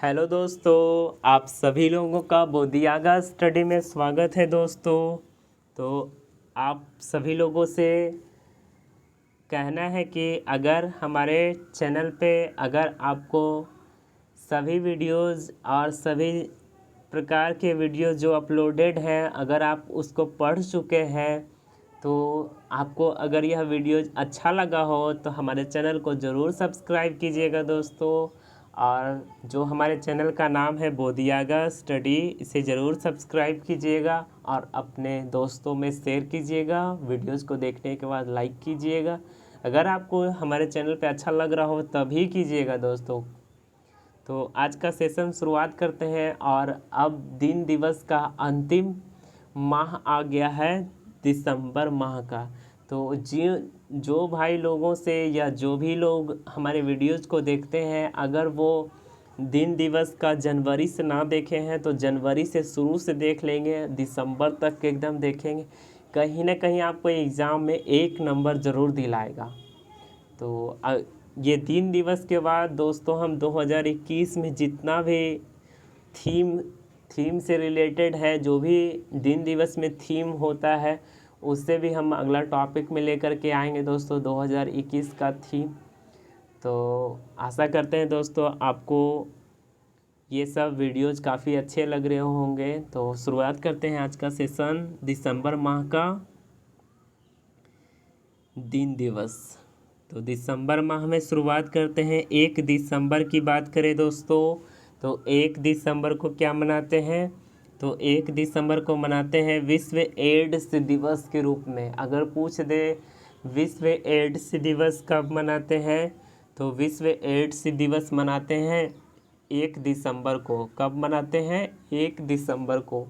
Hello दोस्तों, आप सभी लोगों का बोधियागा स्टडी में स्वागत है दोस्तों। तो आप सभी लोगों से कहना है कि अगर हमारे चैनल पे अगर आपको सभी वीडियोस और सभी प्रकार के वीडियोस जो अपलोडेड हैं अगर आप उसको पढ़ चुके हैं तो आपको अगर यह वीडियो अच्छा लगा हो तो हमारे चैनल को ज़रूर सब्सक्राइब कीजिएगा दोस्तों। और जो हमारे चैनल का नाम है बोधियागा स्टडी, इसे ज़रूर सब्सक्राइब कीजिएगा और अपने दोस्तों में शेयर कीजिएगा। वीडियोस को देखने के बाद लाइक कीजिएगा। अगर आपको हमारे चैनल पे अच्छा लग रहा हो तभी कीजिएगा दोस्तों। तो आज का सेशन शुरुआत करते हैं। और अब दिन दिवस का अंतिम माह आ गया है, दिसंबर माह का। तो जो भाई लोगों से या जो भी लोग हमारे वीडियोज़ को देखते हैं अगर वो दिन दिवस का जनवरी से ना देखे हैं तो जनवरी से शुरू से देख लेंगे, दिसंबर तक एकदम देखेंगे, कहीं ना कहीं आपको एग्ज़ाम में 1 नंबर ज़रूर दिलाएगा। तो ये 3 दिवस के बाद दोस्तों हम 2021 में जितना भी थीम से रिलेटेड है, जो भी दिन दिवस में थीम होता है उससे भी हम अगला टॉपिक में लेकर के आएंगे दोस्तों 2021 का थीम। तो आशा करते हैं दोस्तों आपको ये सब वीडियोज़ काफ़ी अच्छे लग रहे होंगे। तो शुरुआत करते हैं आज का सेशन, दिसंबर माह का दिन दिवस। तो दिसंबर माह में शुरुआत करते हैं। 1 दिसंबर की बात करें दोस्तों तो 1 दिसंबर को क्या मनाते हैं? तो 1 दिसंबर को मनाते हैं विश्व एड्स दिवस के रूप में। अगर पूछ दे विश्व एड्स दिवस कब मनाते हैं तो विश्व एड्स दिवस मनाते हैं 1 दिसंबर को। कब मनाते हैं? 1 दिसंबर को।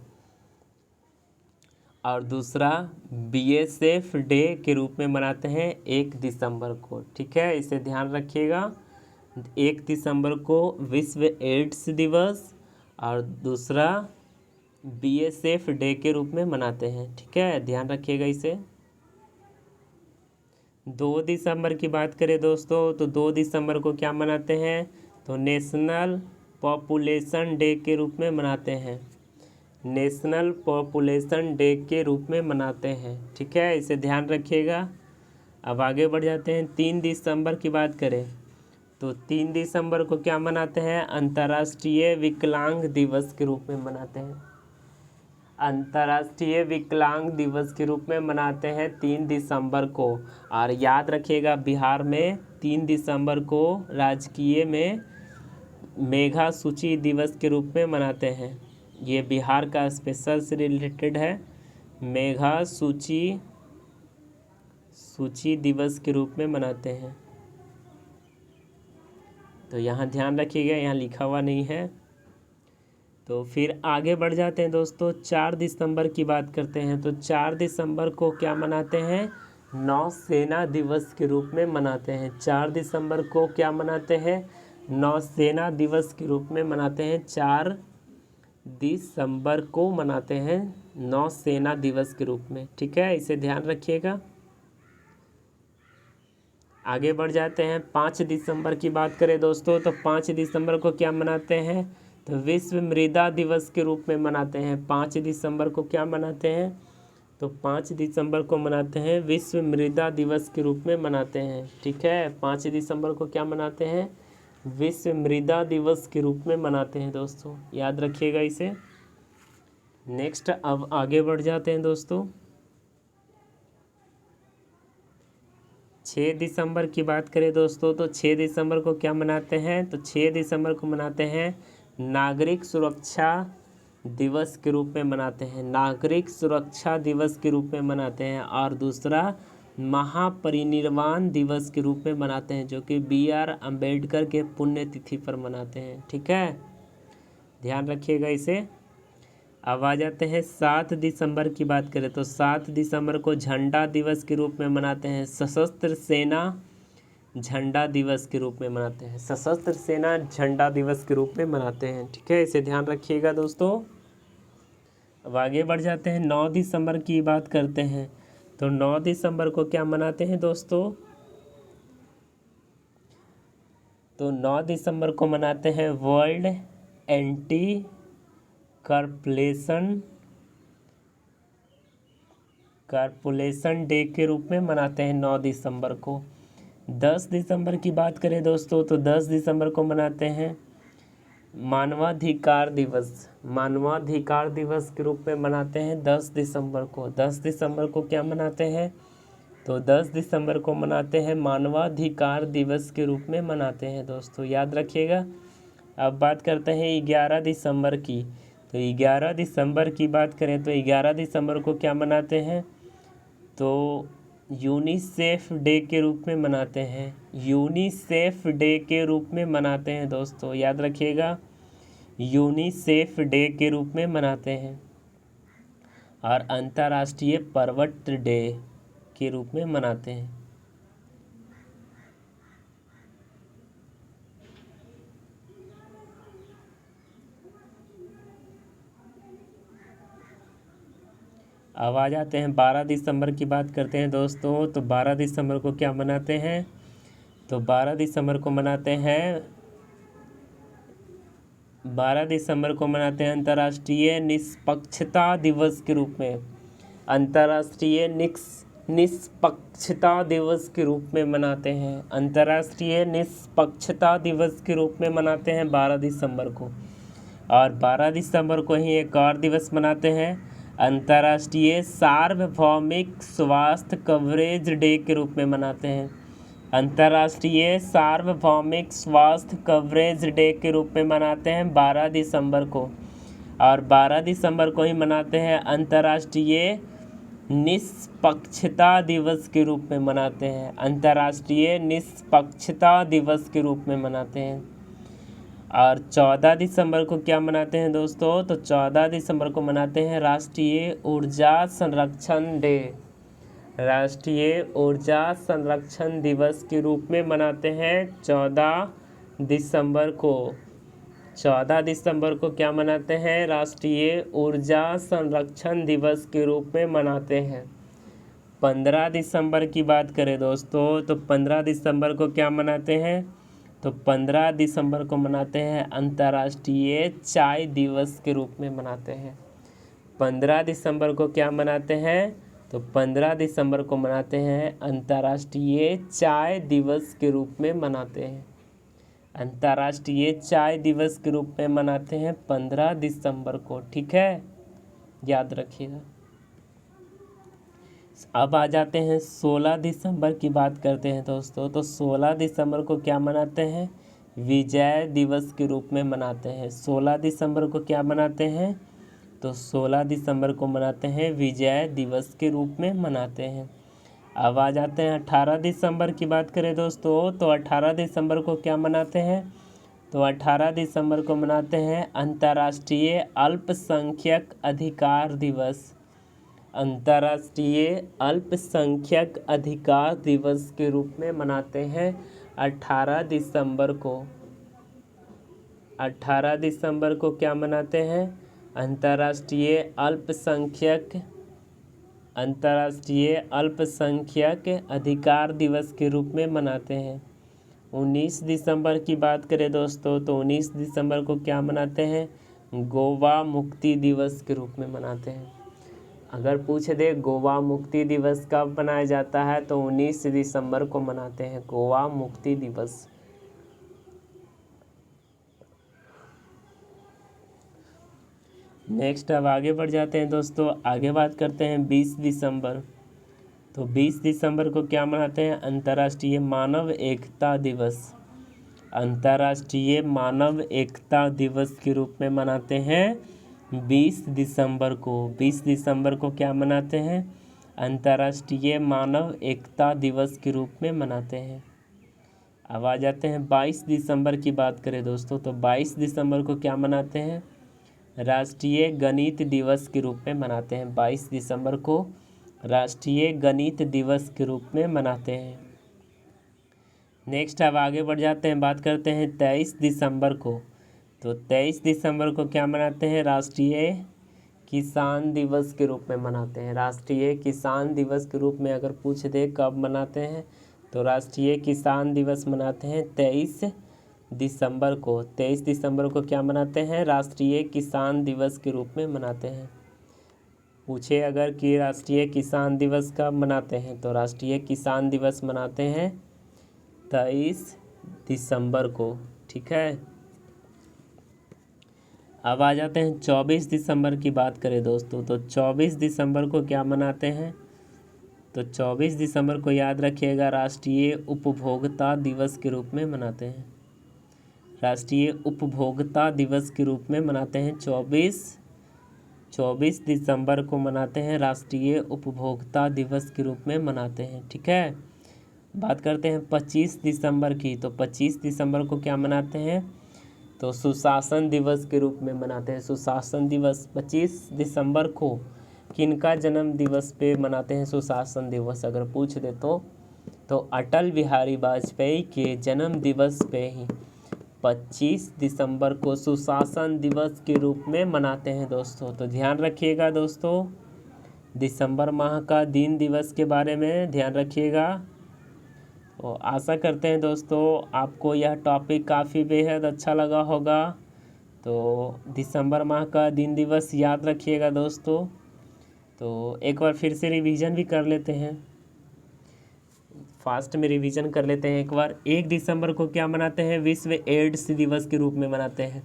और दूसरा बीएसएफ डे के रूप में मनाते हैं 1 दिसंबर को। ठीक है, इसे ध्यान रखिएगा। 1 दिसंबर को विश्व एड्स दिवस और दूसरा बीएसएफ डे के रूप में मनाते हैं। ठीक है, ध्यान रखिएगा इसे। 2 दिसंबर की बात करें दोस्तों तो 2 दिसंबर को क्या मनाते हैं? तो नेशनल पॉपुलेशन डे के रूप में मनाते हैं। नेशनल पॉपुलेशन डे के रूप में मनाते हैं। ठीक है, इसे ध्यान रखिएगा। अब आगे बढ़ जाते हैं। 3 दिसंबर की बात करें तो 3 दिसंबर को क्या मनाते हैं? अंतर्राष्ट्रीय विकलांग दिवस के रूप में मनाते हैं। अंतर्राष्ट्रीय विकलांग दिवस के रूप में मनाते हैं 3 दिसंबर को। और याद रखिएगा बिहार में 3 दिसंबर को राजकीय में मेघा सूची दिवस के रूप में मनाते हैं। ये बिहार का स्पेशल से रिलेटेड है। मेघा सूची दिवस के रूप में मनाते हैं। तो यहाँ ध्यान रखिएगा, यहाँ लिखा हुआ नहीं है। तो फिर आगे बढ़ जाते हैं दोस्तों। 4 दिसंबर की बात करते हैं तो 4 दिसंबर को क्या मनाते हैं? नौसेना दिवस के रूप में मनाते हैं। 4 दिसंबर को क्या मनाते हैं? नौसेना दिवस के रूप में मनाते हैं। 4 दिसंबर को मनाते हैं नौसेना दिवस के रूप में। ठीक है, इसे ध्यान रखिएगा। आगे बढ़ जाते हैं। 5 दिसंबर की बात करें दोस्तों तो 5 दिसंबर को क्या मनाते हैं? तो विश्व मृदा दिवस के रूप में मनाते हैं। 5 दिसंबर को क्या मनाते हैं? तो 5 दिसंबर को मनाते हैं विश्व मृदा दिवस के रूप में मनाते हैं। ठीक है, 5 दिसंबर को क्या मनाते हैं? विश्व मृदा दिवस के रूप में मनाते हैं दोस्तों, याद रखिएगा इसे। नेक्स्ट अब आगे बढ़ जाते हैं दोस्तों। 6 दिसंबर की बात करें दोस्तों तो 6 दिसंबर को क्या मनाते हैं? तो 6 दिसंबर को मनाते हैं नागरिक सुरक्षा दिवस के रूप में मनाते हैं। नागरिक सुरक्षा दिवस के रूप में मनाते हैं। और दूसरा महापरिनिर्वाण दिवस के रूप में मनाते हैं, जो कि BR अम्बेडकर के पुण्यतिथि पर मनाते हैं। ठीक है, ध्यान रखिएगा इसे। अब आ जाते हैं 7 दिसंबर की बात करें तो 7 दिसंबर को झंडा दिवस के रूप में मनाते हैं। सशस्त्र सेना झंडा दिवस के रूप में मनाते हैं। सशस्त्र सेना झंडा दिवस के रूप में मनाते हैं। ठीक है, इसे ध्यान रखिएगा दोस्तों। अब आगे बढ़ जाते हैं। 9 दिसंबर की बात करते हैं तो 9 दिसंबर को क्या मनाते हैं दोस्तों? तो 9 दिसंबर को मनाते हैं वर्ल्ड एंटी कार्पुलेशन डे के रूप में मनाते हैं 9 दिसंबर को। 10 दिसंबर की बात करें दोस्तों तो 10 दिसंबर को मनाते हैं मानवाधिकार दिवस के रूप में मनाते हैं 10 दिसंबर को। 10 दिसंबर को क्या मनाते हैं तो 10 दिसंबर को मनाते हैं मानवाधिकार दिवस के रूप में मनाते हैं दोस्तों, याद रखिएगा। अब बात करते हैं 11 दिसंबर की। तो 11 दिसंबर की बात करें तो 11 दिसंबर को क्या मनाते हैं तो यूनिसेफ डे के रूप में मनाते हैं। यूनिसेफ डे के रूप में मनाते हैं दोस्तों, याद रखिएगा, यूनिसेफ डे के रूप में मनाते हैं। और अंतर्राष्ट्रीय पर्वत डे के रूप में मनाते हैं। अब आ जाते हैं 12 दिसंबर की बात करते हैं दोस्तों। तो 12 दिसंबर को क्या मनाते हैं तो 12 दिसंबर को मनाते हैं अंतर्राष्ट्रीय निष्पक्षता दिवस के रूप में। अंतर्राष्ट्रीय निष्पक्षता दिवस के रूप में मनाते हैं। अंतर्राष्ट्रीय निष्पक्षता दिवस के रूप में मनाते हैं 12 दिसंबर को। और 12 दिसंबर को ही एक और दिवस मनाते हैं अंतर्राष्ट्रीय सार्वभौमिक स्वास्थ्य कवरेज डे के रूप में मनाते हैं। अंतर्राष्ट्रीय सार्वभौमिक स्वास्थ्य कवरेज डे के रूप में मनाते हैं 12 दिसंबर को। और 12 दिसंबर को ही मनाते हैं अंतर्राष्ट्रीय निष्पक्षता दिवस के रूप में मनाते हैं। अंतर्राष्ट्रीय निष्पक्षता दिवस के रूप में मनाते हैं। और 14 दिसंबर को क्या मनाते हैं दोस्तों तो 14 दिसंबर को मनाते हैं राष्ट्रीय ऊर्जा संरक्षण डे। राष्ट्रीय ऊर्जा संरक्षण दिवस के रूप में मनाते हैं 14 दिसंबर को। 14 दिसंबर को क्या मनाते हैं राष्ट्रीय ऊर्जा संरक्षण दिवस के रूप में मनाते हैं। 15 दिसंबर की बात करें दोस्तों तो 15 दिसंबर को क्या मनाते हैं तो 15 दिसंबर को मनाते हैं अंतर्राष्ट्रीय चाय दिवस के रूप में मनाते हैं। 15 दिसंबर को क्या मनाते हैं तो 15 दिसंबर को मनाते हैं अंतर्राष्ट्रीय चाय दिवस के रूप में मनाते हैं। अंतर्राष्ट्रीय चाय दिवस के रूप में मनाते हैं 15 दिसंबर को, ठीक है, याद रखिएगा। अब आ जाते हैं 16 दिसंबर की बात करते हैं दोस्तों। तो 16 दिसंबर को क्या मनाते हैं विजय दिवस के रूप में मनाते हैं। 16 दिसंबर को क्या मनाते हैं तो 16 दिसंबर को मनाते हैं विजय दिवस के रूप में मनाते हैं। अब आ जाते हैं 18 दिसंबर की बात करें दोस्तों। तो 18 दिसंबर को क्या मनाते हैं तो 18 दिसंबर को मनाते हैं अंतर्राष्ट्रीय अल्पसंख्यक अधिकार दिवस। अंतर्राष्ट्रीय अल्पसंख्यक अधिकार दिवस के रूप में मनाते हैं 18 दिसंबर को। 18 दिसंबर को क्या मनाते हैं अंतर्राष्ट्रीय अल्पसंख्यक अधिकार दिवस के रूप में मनाते हैं। 19 दिसंबर की बात करें दोस्तों तो 19 दिसंबर को क्या मनाते हैं गोवा मुक्ति दिवस के रूप में मनाते हैं। अगर पूछ दे गोवा मुक्ति दिवस कब मनाया जाता है तो 19 दिसंबर को मनाते हैं गोवा मुक्ति दिवस। नेक्स्ट अब आगे बढ़ जाते हैं दोस्तों। आगे बात करते हैं 20 दिसंबर। तो 20 दिसंबर को क्या मनाते हैं अंतर्राष्ट्रीय मानव एकता दिवस। अंतर्राष्ट्रीय मानव एकता दिवस के रूप में मनाते हैं 20 दिसंबर को। 20 दिसंबर को क्या मनाते हैं अंतर्राष्ट्रीय मानव एकता दिवस के रूप में मनाते हैं। अब आ जाते हैं 22 दिसंबर की बात करें दोस्तों। तो 22 दिसंबर को क्या मनाते हैं राष्ट्रीय गणित दिवस के रूप में मनाते हैं। 22 दिसंबर को राष्ट्रीय गणित दिवस के रूप में मनाते हैं। नेक्स्ट अब आगे बढ़ जाते हैं, बात करते हैं 23 दिसंबर को। तो 23 दिसंबर को क्या मनाते हैं राष्ट्रीय किसान दिवस के रूप में मनाते हैं। राष्ट्रीय किसान दिवस के रूप में अगर पूछ दे कब मनाते हैं तो राष्ट्रीय किसान दिवस मनाते हैं 23 दिसंबर को 23 दिसंबर को क्या मनाते हैं? राष्ट्रीय किसान दिवस के रूप में मनाते हैं। पूछे अगर कि राष्ट्रीय किसान दिवस कब मनाते हैं, तो राष्ट्रीय किसान दिवस मनाते हैं 23 दिसंबर को। ठीक है, अब आ जाते हैं 24 दिसंबर की बात करें दोस्तों, तो 24 दिसंबर को क्या मनाते हैं? तो 24 दिसंबर को याद रखिएगा राष्ट्रीय उपभोक्ता दिवस के रूप में मनाते हैं। राष्ट्रीय उपभोक्ता दिवस के रूप में मनाते हैं 24 दिसंबर को मनाते हैं, राष्ट्रीय उपभोक्ता दिवस के रूप में मनाते हैं। ठीक है, बात करते हैं 25 दिसंबर की, तो 25 दिसंबर को क्या मनाते हैं? तो सुशासन दिवस के रूप में मनाते हैं। सुशासन दिवस 25 दिसंबर को किनका जन्म दिवस पे मनाते हैं? सुशासन दिवस अगर पूछ दे तो अटल बिहारी वाजपेयी के जन्म दिवस पे ही 25 दिसंबर को सुशासन दिवस के रूप में मनाते हैं दोस्तों। तो ध्यान रखिएगा दोस्तों, दिसंबर माह का दिन दिवस के बारे में ध्यान रखिएगा। तो आशा करते हैं दोस्तों आपको यह टॉपिक काफ़ी बेहद अच्छा लगा होगा। तो दिसंबर माह का दिन दिवस याद रखिएगा दोस्तों। तो एक बार फिर से रिवीजन भी कर लेते हैं, फास्ट में रिवीजन कर लेते हैं एक बार। 1 दिसंबर को क्या मनाते हैं? विश्व एड्स दिवस के रूप में मनाते हैं,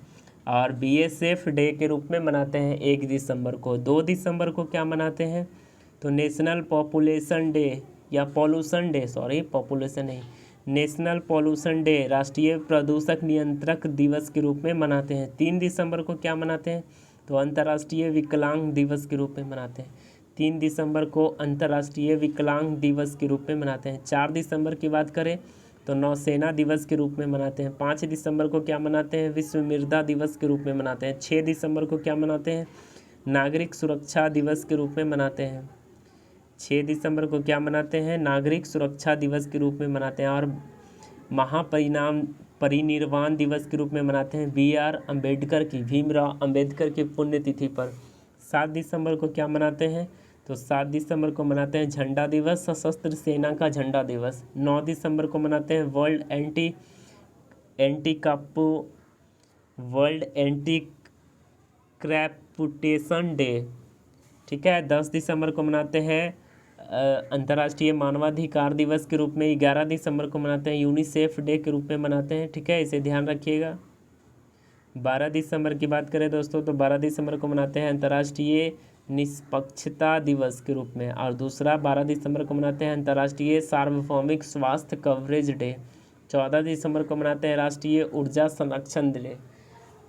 और BSF डे के रूप में मनाते हैं 1 दिसंबर को। 2 दिसंबर को क्या मनाते हैं? तो नेशनल पॉपुलेशन डे या पॉल्यूशन डे, सॉरी पॉपुलेशन नहीं, नेशनल पॉल्यूशन डे, राष्ट्रीय प्रदूषक नियंत्रक दिवस के रूप में मनाते हैं। 3 दिसंबर को क्या मनाते हैं? तो अंतर्राष्ट्रीय विकलांग दिवस के रूप में मनाते हैं। 3 दिसंबर को अंतर्राष्ट्रीय विकलांग दिवस के रूप में मनाते हैं। 4 दिसंबर की बात करें तो नौसेना दिवस के रूप में मनाते हैं। 5 दिसंबर को क्या मनाते हैं? विश्व मृदा दिवस के रूप में मनाते हैं। 6 दिसंबर को क्या मनाते हैं? नागरिक सुरक्षा दिवस के रूप में मनाते हैं। 6 दिसंबर को क्या मनाते हैं? नागरिक सुरक्षा दिवस के रूप में मनाते हैं। और परिनिर्वाण दिवस के रूप में मनाते हैं BR अम्बेडकर की, भीमराव अम्बेडकर की पुण्यतिथि पर। 7 दिसंबर को क्या मनाते हैं? तो 7 दिसंबर को मनाते हैं झंडा दिवस, सशस्त्र सेना का झंडा दिवस। 9 दिसंबर को मनाते हैं वर्ल्ड एंटी क्रैपुटेशन डे। ठीक है, 10 दिसंबर को मनाते हैं अंतर्राष्ट्रीय मानवाधिकार दिवस के रूप में। 11 दिसंबर को मनाते हैं यूनिसेफ डे के रूप में मनाते हैं। ठीक है, इसे ध्यान रखिएगा। 12 दिसंबर की बात करें दोस्तों, तो 12 दिसंबर को मनाते हैं अंतर्राष्ट्रीय निष्पक्षता दिवस के रूप में। और दूसरा 12 दिसंबर को मनाते हैं अंतर्राष्ट्रीय सार्वभौमिक स्वास्थ्य कवरेज डे। 14 दिसंबर को मनाते हैं राष्ट्रीय ऊर्जा संरक्षण डे।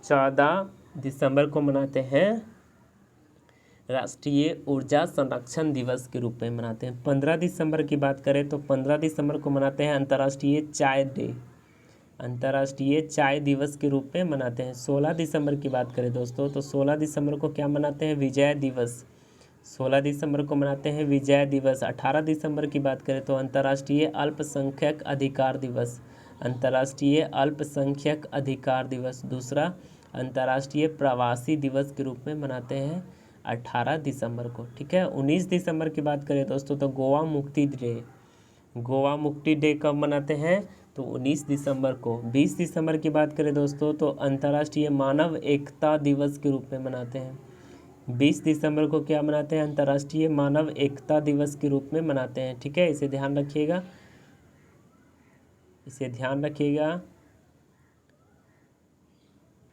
14 दिसंबर को मनाते हैं राष्ट्रीय ऊर्जा संरक्षण दिवस के रूप में मनाते हैं। 15 दिसंबर की बात करें तो 15 दिसंबर को मनाते हैं अंतर्राष्ट्रीय चाय डे, अंतर्राष्ट्रीय चाय दिवस के रूप में मनाते हैं। 16 दिसंबर की बात करें दोस्तों, तो 16 दिसंबर को क्या मनाते हैं? विजय दिवस। 16 दिसंबर को मनाते हैं विजय दिवस। 18 दिसंबर की बात करें तो अंतर्राष्ट्रीय अल्पसंख्यक अधिकार दिवस, अंतर्राष्ट्रीय अल्पसंख्यक अधिकार दिवस। दूसरा अंतर्राष्ट्रीय प्रवासी दिवस के रूप में मनाते हैं 18 दिसंबर को। ठीक है, 19 दिसंबर की बात करें दोस्तों, तो गोवा मुक्ति डे। गोवा मुक्ति डे कब मनाते हैं? तो 19 दिसंबर को। 20 दिसंबर की बात करें दोस्तों, तो अंतर्राष्ट्रीय मानव एकता दिवस के रूप में मनाते हैं। 20 दिसंबर को क्या मनाते हैं? अंतर्राष्ट्रीय मानव एकता दिवस के रूप में मनाते हैं। ठीक है, इसे ध्यान रखिएगा, इसे ध्यान रखिएगा।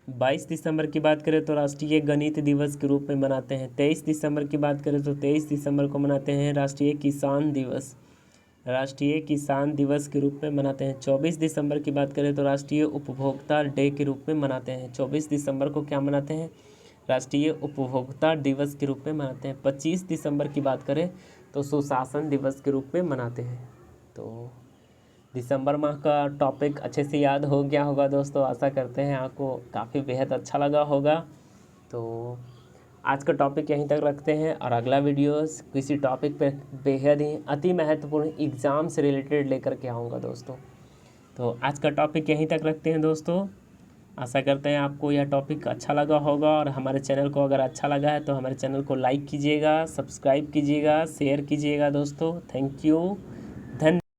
22 दिसंबर की बात करें तो राष्ट्रीय गणित दिवस के रूप में मनाते हैं। 23 दिसंबर की बात करें तो 23 दिसंबर को मनाते हैं राष्ट्रीय किसान दिवस, राष्ट्रीय किसान दिवस के रूप में मनाते हैं। 24 दिसंबर की बात करें तो राष्ट्रीय उपभोक्ता डे के रूप में मनाते हैं। 24 दिसंबर को क्या मनाते हैं? राष्ट्रीय उपभोक्ता दिवस के रूप में मनाते हैं। 25 दिसंबर की बात करें तो सुशासन दिवस के रूप में मनाते हैं। तो दिसंबर माह का टॉपिक अच्छे से याद हो गया होगा दोस्तों, आशा करते हैं आपको काफ़ी बेहद अच्छा लगा होगा। तो आज का टॉपिक यहीं तक रखते हैं, और अगला वीडियोस किसी टॉपिक पे बेहद ही अति महत्वपूर्ण एग्ज़ाम से रिलेटेड लेकर के आऊँगा दोस्तों। तो आज का टॉपिक यहीं तक रखते हैं दोस्तों। आशा करते हैं आपको यह टॉपिक अच्छा लगा होगा, और हमारे चैनल को अगर अच्छा लगा है तो हमारे चैनल को लाइक कीजिएगा, सब्सक्राइब कीजिएगा, शेयर कीजिएगा दोस्तों। Thank you.